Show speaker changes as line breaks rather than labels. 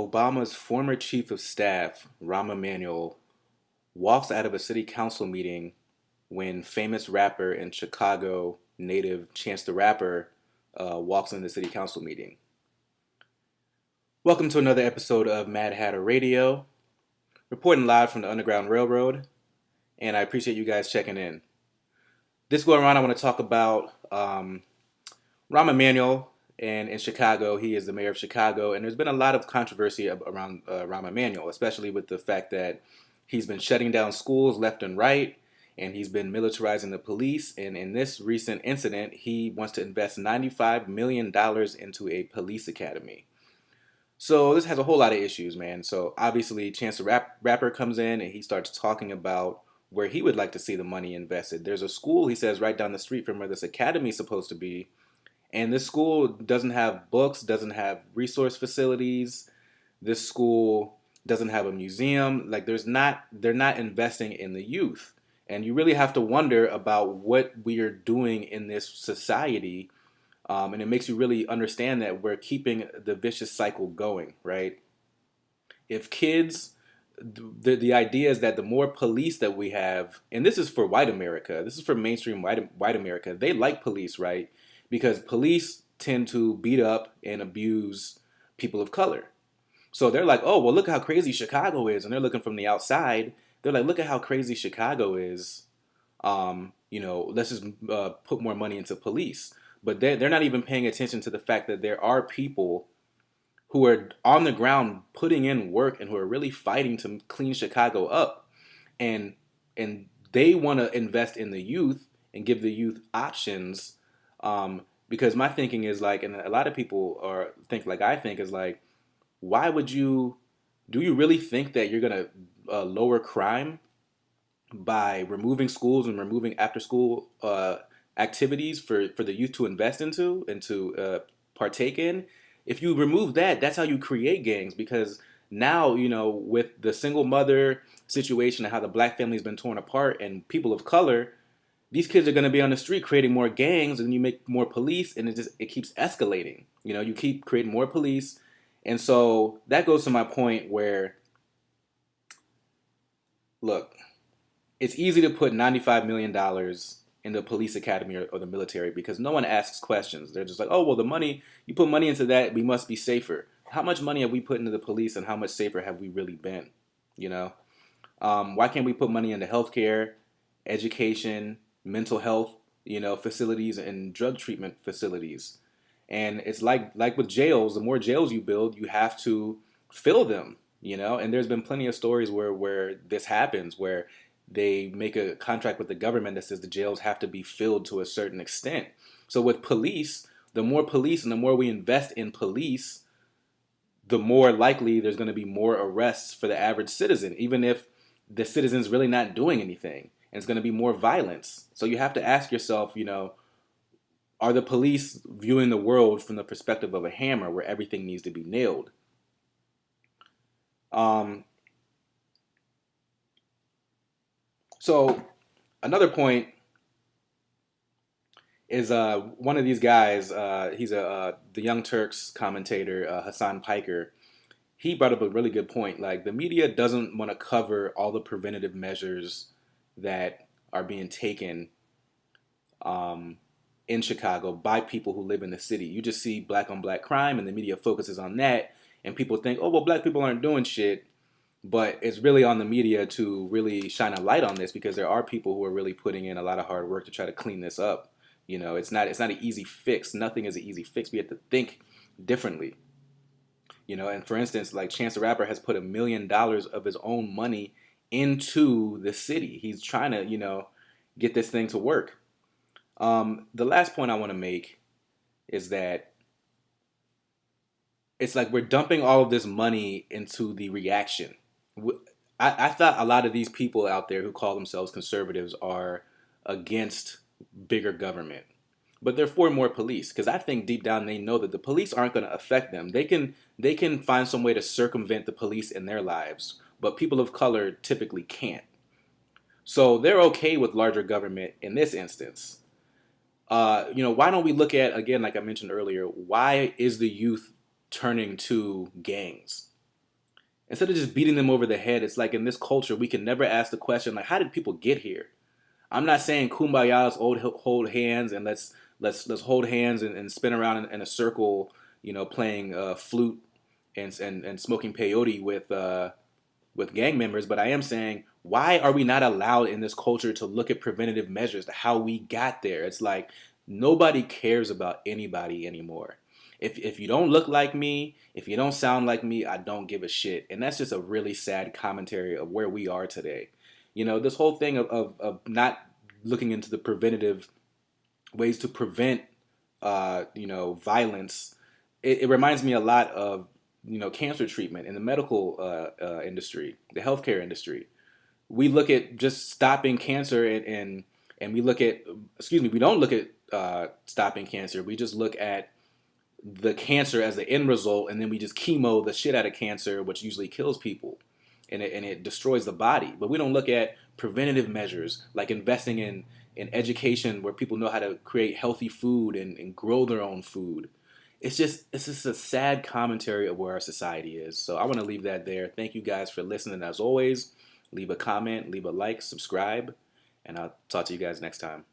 Obama's former chief of staff, Rahm Emanuel, walks out of a city council meeting when famous rapper and Chicago native Chance the Rapper walks in the city council meeting. Welcome to another episode of Mad Hatter Radio, reporting live from the Underground Railroad, and I appreciate you guys checking in. This go around, I want to talk about Rahm Emanuel, and in Chicago, he is the mayor of Chicago, and there's been a lot of controversy around Rahm Emanuel, especially with the fact that he's been shutting down schools left and right, and he's been militarizing the police. And in this recent incident, he wants to invest $95 million into a police academy. So this has a whole lot of issues, man. So obviously, Chance the Rapper comes in and he starts talking about where he would like to see the money invested. There's a school, he says, right down the street from where this academy is supposed to be, and this school doesn't have books, doesn't have resource facilities. This school doesn't have a museum. Like they're not investing in the youth. And you really have to wonder about what we are doing in this society. And it makes you really understand that we're keeping the vicious cycle going, right? If kids, the idea is that the more police that we have, and this is for white America, this is for mainstream white America, they like police, right? Because police tend to beat up and abuse people of color. So they're like, oh, well, look how crazy Chicago is. And they're looking from the outside. They're like, look at how crazy Chicago is. Let's just put more money into police. But they're not even paying attention to the fact that there are people who are on the ground putting in work and who are really fighting to clean Chicago up. And they want to invest in the youth and give the youth options. Because my thinking is like, and a lot of people think like I think is like, why would you? Do you really think that you're gonna lower crime by removing schools and removing after school activities for the youth to invest into and to partake in? If you remove that, that's how you create gangs. Because now, with the single mother situation and how the black family has been torn apart and people of color, these kids are going to be on the street creating more gangs, and you make more police, and it keeps escalating. You keep creating more police. And so that goes to my point where, look, it's easy to put $95 million in the police academy or the military because no one asks questions. They're just like, oh, well, the money, you put money into that, we must be safer. How much money have we put into the police and how much safer have we really been? Why can't we put money into healthcare, education, mental health, facilities and drug treatment facilities? And it's like with jails, the more jails you build, you have to fill them, and there's been plenty of stories where this happens, where they make a contract with the government that says the jails have to be filled to a certain extent. So with police, the more police and the more we invest in police, the more likely there's going to be more arrests for the average citizen, even if the citizen's really not doing anything. And it's going to be more violence. So you have to ask yourself, are the police viewing the world from the perspective of a hammer where everything needs to be nailed? So another point is one of these guys, he's the Young Turks commentator, Hassan Piker. He brought up a really good point. Like, the media doesn't want to cover all the preventative measures that are being taken in Chicago by people who live in the city. You just see black on black crime and the media focuses on that, and people think, oh, well, black people aren't doing shit. But it's really on the media to really shine a light on this, because there are people who are really putting in a lot of hard work to try to clean this up. It's not an easy fix. Nothing is an easy fix. We have to think differently. And for instance, like Chance the Rapper has put $1 million of his own money into the city. He's trying to, get this thing to work. The last point I want to make is that it's like we're dumping all of this money into the reaction. I thought a lot of these people out there who call themselves conservatives are against bigger government, but they're for more police, because I think deep down they know that the police aren't going to affect them. They can find some way to circumvent the police in their lives, but people of color typically can't. So they're okay with larger government in this instance. Why don't we look at, again, like I mentioned earlier, why is the youth turning to gangs? Instead of just beating them over the head, it's like in this culture, we can never ask the question, like, how did people get here? I'm not saying kumbaya, let's hold hands and let's hold hands and spin around in a circle, playing flute and smoking peyote with gang members. But I am saying, why are we not allowed in this culture to look at preventative measures to how we got there? It's like nobody cares about anybody anymore. If you don't look like me, if you don't sound like me, I don't give a shit. And that's just a really sad commentary of where we are today. This whole thing of not looking into the preventative ways to prevent, violence. It reminds me a lot of, cancer treatment in the medical industry, the healthcare industry. We look at just stopping cancer and we look at, excuse me, we don't look at stopping cancer. We just look at the cancer as the end result, and then we just chemo the shit out of cancer, which usually kills people, and it destroys the body. But we don't look at preventative measures like investing in education where people know how to create healthy food and grow their own food. It's just a sad commentary of where our society is. So I want to leave that there. Thank you guys for listening. As always, leave a comment, leave a like, subscribe, and I'll talk to you guys next time.